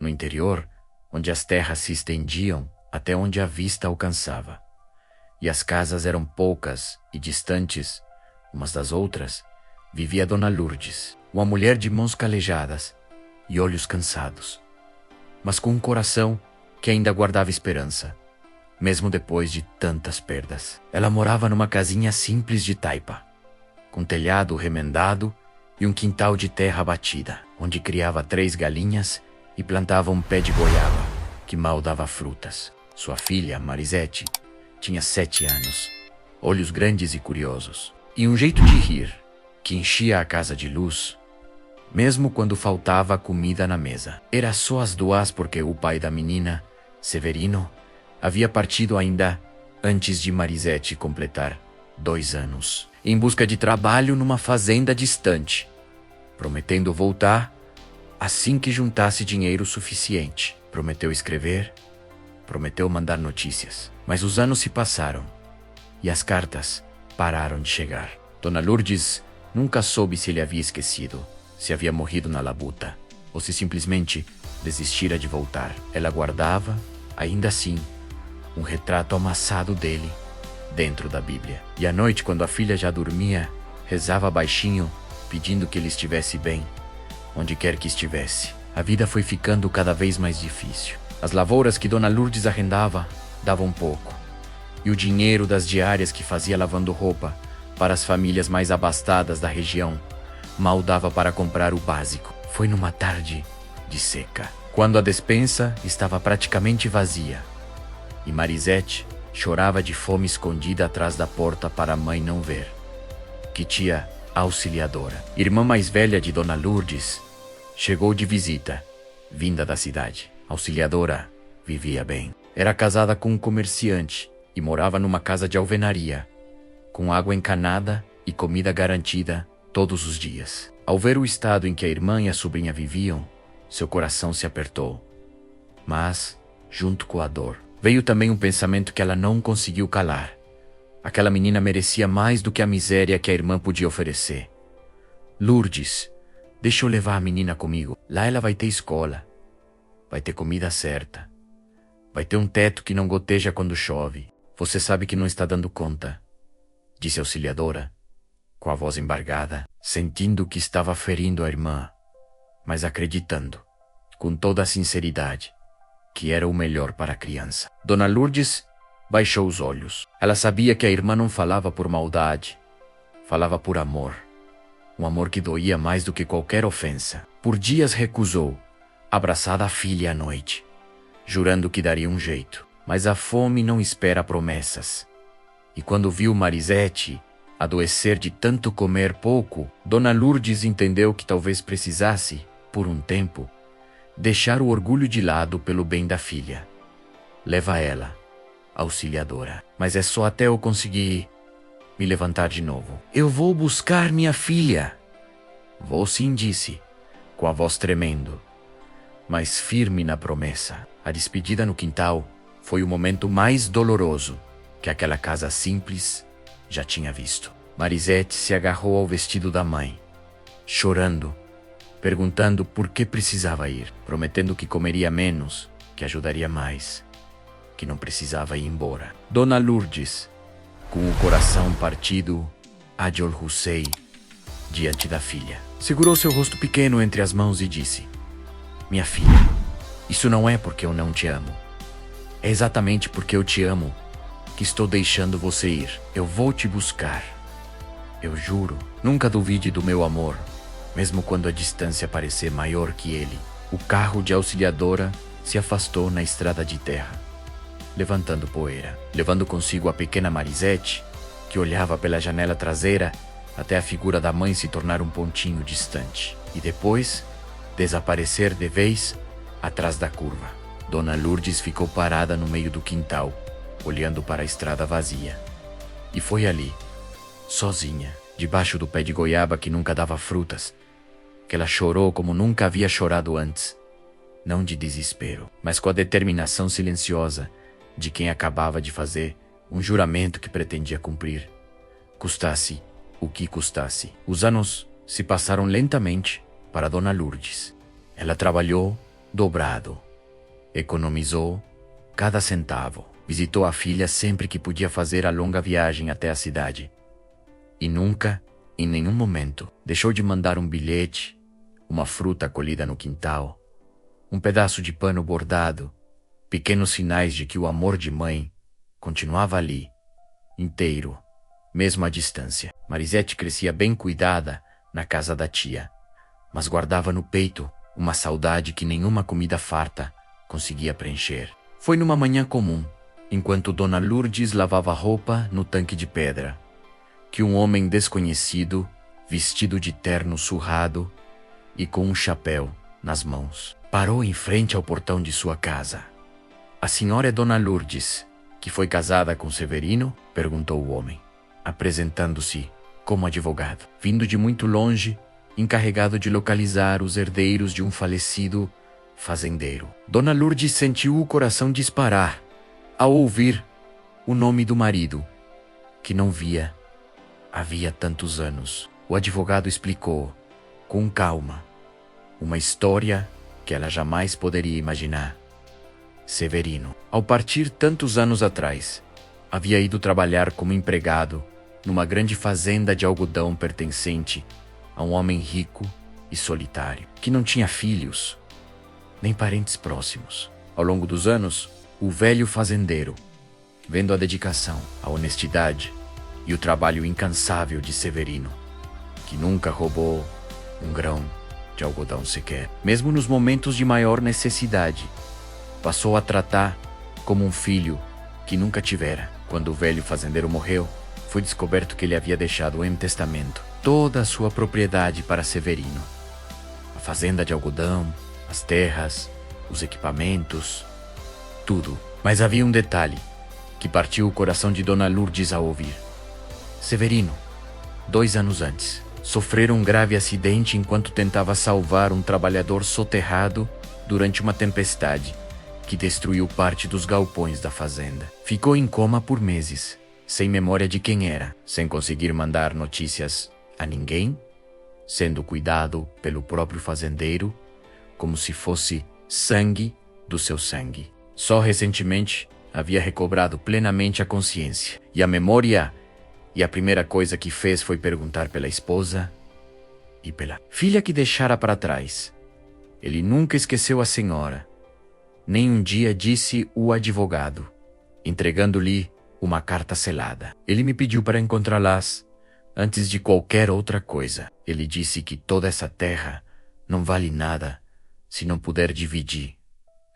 no interior, onde as terras se estendiam até onde a vista alcançava. E as casas eram poucas e distantes umas das outras, vivia Dona Lourdes, uma mulher de mãos calejadas e olhos cansados, mas com um coração que ainda guardava esperança, mesmo depois de tantas perdas. Ela morava numa casinha simples de taipa, com telhado remendado e um quintal de terra batida, onde criava 3 galinhas e plantava um pé de goiaba, que mal dava frutas. Sua filha, Marisete, tinha 7 anos, olhos grandes e curiosos, e um jeito de rir que enchia a casa de luz, mesmo quando faltava comida na mesa. Era só as 2 porque o pai da menina, Severino, havia partido ainda antes de Marisete completar 2 anos, em busca de trabalho numa fazenda distante, prometendo voltar assim que juntasse dinheiro suficiente. Prometeu escrever, prometeu mandar notícias. Mas os anos se passaram e as cartas pararam de chegar. Dona Lourdes nunca soube se ele havia esquecido, se havia morrido na labuta, ou se simplesmente desistira de voltar. Ela guardava, ainda assim, um retrato amassado dele dentro da Bíblia. E à noite, quando a filha já dormia, rezava baixinho, pedindo que ele estivesse bem, onde quer que estivesse. A vida foi ficando cada vez mais difícil. As lavouras que Dona Lourdes arrendava davam pouco, e o dinheiro das diárias que fazia lavando roupa para as famílias mais abastadas da região mal dava para comprar o básico. Foi numa tarde de seca, quando a despensa estava praticamente vazia, e Marisete chorava de fome escondida atrás da porta para a mãe não ver, que tia Auxiliadora, irmã mais velha de Dona Lourdes, chegou de visita, vinda da cidade. Auxiliadora vivia bem. Era casada com um comerciante e morava numa casa de alvenaria, com água encanada e comida garantida todos os dias. Ao ver o estado em que a irmã e a sobrinha viviam, seu coração se apertou. Mas, junto com a dor, veio também um pensamento que ela não conseguiu calar. Aquela menina merecia mais do que a miséria que a irmã podia oferecer. Lourdes, deixa eu levar a menina comigo. Lá ela vai ter escola, vai ter comida certa, vai ter um teto que não goteja quando chove. Você sabe que não está dando conta, disse a Auxiliadora, com a voz embargada, sentindo que estava ferindo a irmã, mas acreditando, com toda a sinceridade, que era o melhor para a criança. Dona Lourdes baixou os olhos. Ela sabia que a irmã não falava por maldade, falava por amor. Um amor que doía mais do que qualquer ofensa. Por dias recusou, abraçada a filha à noite, jurando que daria um jeito. Mas a fome não espera promessas. E quando viu Marisete adoecer de tanto comer pouco, Dona Lourdes entendeu que talvez precisasse, por um tempo, deixar o orgulho de lado pelo bem da filha. Leva ela, Auxiliadora. Mas é só até eu conseguir me levantar de novo. Eu vou buscar minha filha. Vou sim, disse, com a voz tremendo, mas firme na promessa. A despedida no quintal foi o momento mais doloroso que aquela casa simples já tinha visto. Marisete se agarrou ao vestido da mãe, chorando, perguntando por que precisava ir, prometendo que comeria menos, que ajudaria mais, que não precisava ir embora. Dona Lourdes, com o coração partido, Adjol Hussein, diante da filha, segurou seu rosto pequeno entre as mãos e disse: minha filha, isso não é porque eu não te amo. É exatamente porque eu te amo que estou deixando você ir. Eu vou te buscar. Eu juro, nunca duvide do meu amor, mesmo quando a distância parecer maior que ele. O carro de Auxiliadora se afastou na estrada de terra, levantando poeira, levando consigo a pequena Marisete, que olhava pela janela traseira até a figura da mãe se tornar um pontinho distante, e depois desaparecer de vez atrás da curva. Dona Lourdes ficou parada no meio do quintal, olhando para a estrada vazia. E foi ali, sozinha, debaixo do pé de goiaba que nunca dava frutas, que ela chorou como nunca havia chorado antes, não de desespero, mas com a determinação silenciosa de quem acabava de fazer um juramento que pretendia cumprir, custasse o que custasse. Os anos se passaram lentamente para Dona Lourdes. Ela trabalhou dobrado. Economizou cada centavo. Visitou a filha sempre que podia fazer a longa viagem até a cidade. E nunca, em nenhum momento, deixou de mandar um bilhete, uma fruta colhida no quintal, um pedaço de pano bordado, pequenos sinais de que o amor de mãe continuava ali, inteiro, mesmo à distância. Marisete crescia bem cuidada na casa da tia, mas guardava no peito uma saudade que nenhuma comida farta conseguia preencher. Foi numa manhã comum, enquanto Dona Lourdes lavava roupa no tanque de pedra, que um homem desconhecido, vestido de terno surrado e com um chapéu nas mãos, parou em frente ao portão de sua casa. "A senhora é Dona Lourdes, que foi casada com Severino?" perguntou o homem, apresentando-se como advogado, vindo de muito longe, encarregado de localizar os herdeiros de um falecido fazendeiro. Dona Lourdes sentiu o coração disparar ao ouvir o nome do marido, que não via havia tantos anos. O advogado explicou, com calma, uma história que ela jamais poderia imaginar. Severino, ao partir tantos anos atrás, havia ido trabalhar como empregado numa grande fazenda de algodão pertencente a um homem rico e solitário, que não tinha filhos, nem parentes próximos. Ao longo dos anos, o velho fazendeiro, vendo a dedicação, a honestidade e o trabalho incansável de Severino, que nunca roubou um grão de algodão sequer, mesmo nos momentos de maior necessidade, passou a tratar como um filho que nunca tivera. Quando o velho fazendeiro morreu, foi descoberto que ele havia deixado em testamento toda a sua propriedade para Severino. A fazenda de algodão, as terras, os equipamentos, tudo. Mas havia um detalhe que partiu o coração de Dona Lourdes ao ouvir. Severino, 2 anos antes, sofrera um grave acidente enquanto tentava salvar um trabalhador soterrado durante uma tempestade que destruiu parte dos galpões da fazenda. Ficou em coma por meses, sem memória de quem era, sem conseguir mandar notícias a ninguém, sendo cuidado pelo próprio fazendeiro como se fosse sangue do seu sangue. Só recentemente havia recobrado plenamente a consciência e a memória, e a primeira coisa que fez foi perguntar pela esposa e pela filha que deixara para trás. Ele nunca esqueceu a senhora, nem um dia, disse o advogado, entregando-lhe uma carta selada. Ele me pediu para encontrá-las antes de qualquer outra coisa. Ele disse que toda essa terra não vale nada se não puder dividir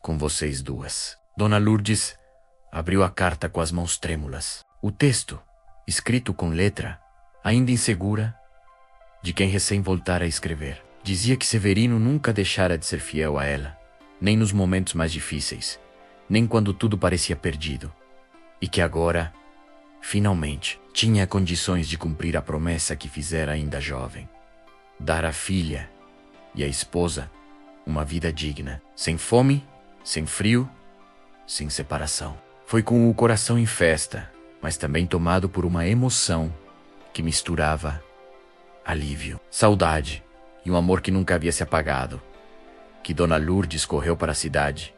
com vocês duas. Dona Lourdes abriu a carta com as mãos trêmulas. O texto, escrito com letra, ainda insegura, de quem recém voltara a escrever, dizia que Severino nunca deixara de ser fiel a ela, nem nos momentos mais difíceis, nem quando tudo parecia perdido, e que agora, finalmente, tinha condições de cumprir a promessa que fizera ainda jovem: dar à filha e à esposa uma vida digna, sem fome, sem frio, sem separação. Foi com o coração em festa, mas também tomado por uma emoção que misturava alívio, saudade e um amor que nunca havia se apagado, que Dona Lourdes correu para a cidade,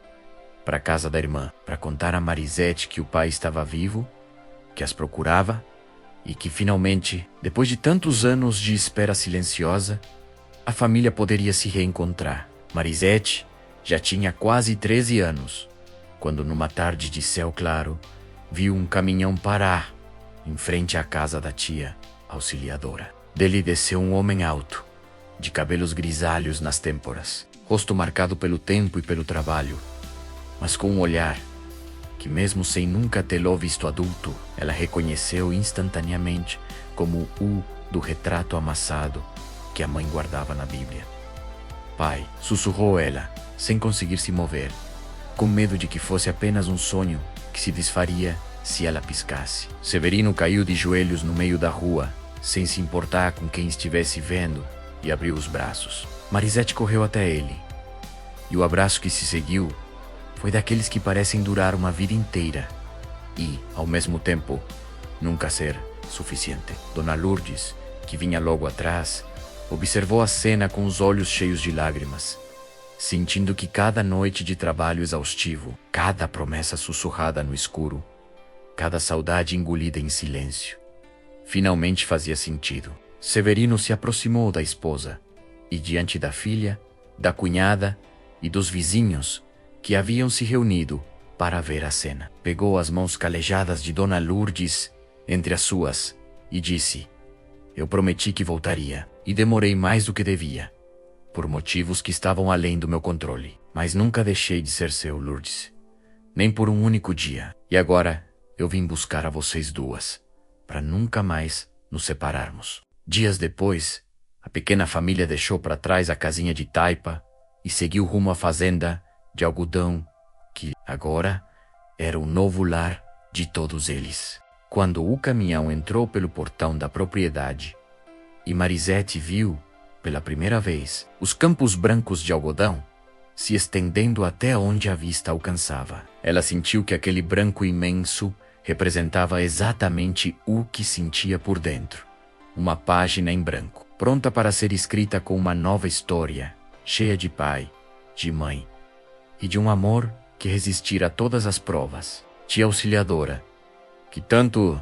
para a casa da irmã, para contar a Marisete que o pai estava vivo, que as procurava e que finalmente, depois de tantos anos de espera silenciosa, a família poderia se reencontrar. Marisete já tinha quase 13 anos, quando numa tarde de céu claro, viu um caminhão parar em frente à casa da tia auxiliadora. Dele desceu um homem alto, de cabelos grisalhos nas têmporas, rosto marcado pelo tempo e pelo trabalho, mas com um olhar que, mesmo sem nunca tê-lo visto adulto, ela reconheceu instantaneamente como o do retrato amassado que a mãe guardava na Bíblia. "Pai", sussurrou ela, sem conseguir se mover, com medo de que fosse apenas um sonho que se desfaria se ela piscasse. Severino caiu de joelhos no meio da rua, sem se importar com quem estivesse vendo, e abriu os braços. Marisete correu até ele, e o abraço que se seguiu foi daqueles que parecem durar uma vida inteira e, ao mesmo tempo, nunca ser suficiente. Dona Lourdes, que vinha logo atrás, observou a cena com os olhos cheios de lágrimas. sentindo que cada noite de trabalho exaustivo, cada promessa sussurrada no escuro, cada saudade engolida em silêncio, finalmente fazia sentido. Severino se aproximou da esposa e, diante da filha, da cunhada e dos vizinhos que haviam se reunido para ver a cena, pegou as mãos calejadas de Dona Lourdes entre as suas e disse: "Eu prometi que voltaria e demorei mais do que devia, por motivos que estavam além do meu controle. Mas nunca deixei de ser seu, Lourdes, nem por um único dia. E agora eu vim buscar a vocês duas, para nunca mais nos separarmos." Dias depois, a pequena família deixou para trás a casinha de taipa e seguiu rumo à fazenda de algodão, que agora era o novo lar de todos eles. Quando o caminhão entrou pelo portão da propriedade e Marisete viu, pela primeira vez, os campos brancos de algodão se estendendo até onde a vista alcançava, ela sentiu que aquele branco imenso representava exatamente o que sentia por dentro. Uma página em branco, pronta para ser escrita com uma nova história, cheia de pai, de mãe e de um amor que resistira a todas as provas. Tia Auxiliadora, que tanto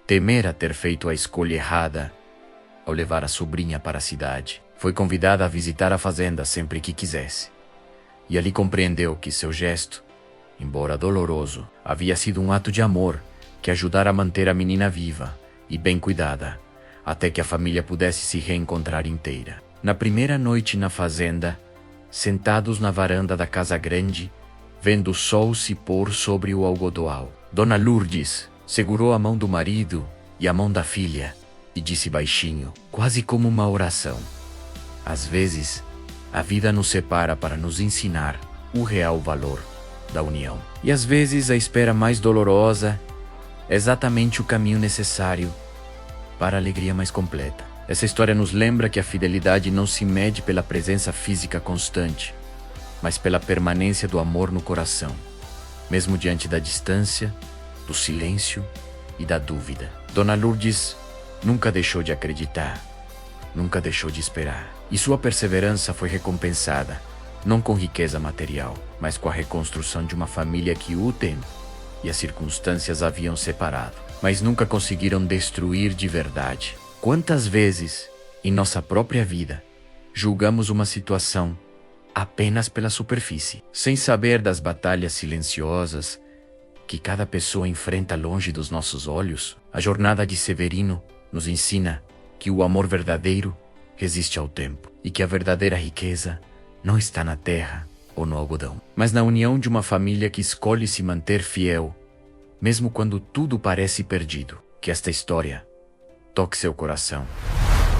temera ter feito a escolha errada ao levar a sobrinha para a cidade, foi convidada a visitar a fazenda sempre que quisesse. E ali compreendeu que seu gesto, embora doloroso, havia sido um ato de amor que ajudara a manter a menina viva e bem cuidada, até que a família pudesse se reencontrar inteira. Na primeira noite na fazenda, sentados na varanda da casa grande, vendo o sol se pôr sobre o algodoal, Dona Lourdes segurou a mão do marido e a mão da filha e disse baixinho, quase como uma oração: "Às vezes, a vida nos separa para nos ensinar o real valor da união. E às vezes a espera mais dolorosa é exatamente o caminho necessário para a alegria mais completa." Essa história nos lembra que a fidelidade não se mede pela presença física constante, mas pela permanência do amor no coração, mesmo diante da distância, do silêncio e da dúvida. Dona Lourdes nunca deixou de acreditar, nunca deixou de esperar. E sua perseverança foi recompensada, não com riqueza material, mas com a reconstrução de uma família que o tempo e as circunstâncias haviam separado, mas nunca conseguiram destruir de verdade. Quantas vezes, em nossa própria vida, julgamos uma situação apenas pela superfície, sem saber das batalhas silenciosas que cada pessoa enfrenta longe dos nossos olhos? A jornada de Severino nos ensina que o amor verdadeiro resiste ao tempo e que a verdadeira riqueza não está na terra ou no algodão, mas na união de uma família que escolhe se manter fiel, mesmo quando tudo parece perdido. Que esta história toque seu coração,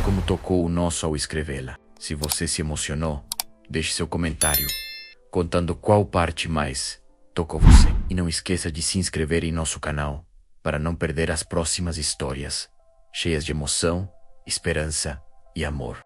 como tocou o nosso ao escrevê-la. Se você se emocionou, deixe seu comentário, contando qual parte mais tocou você. E não esqueça de se inscrever em nosso canal, para não perder as próximas histórias, cheias de emoção, esperança e amor.